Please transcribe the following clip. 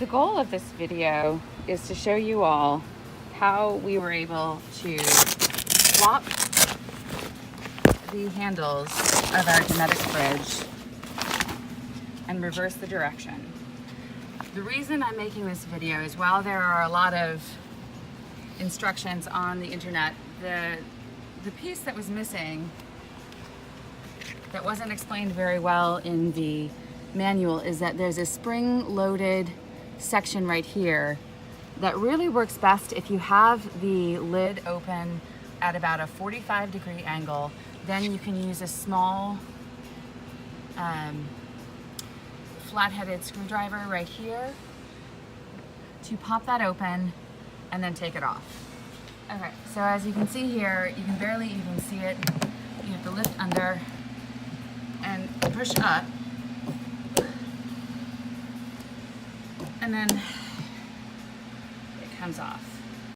the goal of this video is to show you all how we were able to swap the handles of our Dometic fridge and reverse the direction. The reason I'm making this video is while there are a lot of instructions on the internet, the piece that was missing, that wasn't explained very well in the manual, is that there's a spring-loaded section right here that really works best if you have the lid open at about a 45-degree angle. Then you can use a small flat-headed screwdriver right here to pop that open and then take it off. Okay, so as you can see here, you can barely even see it. You have to lift under and push up, and then it comes off.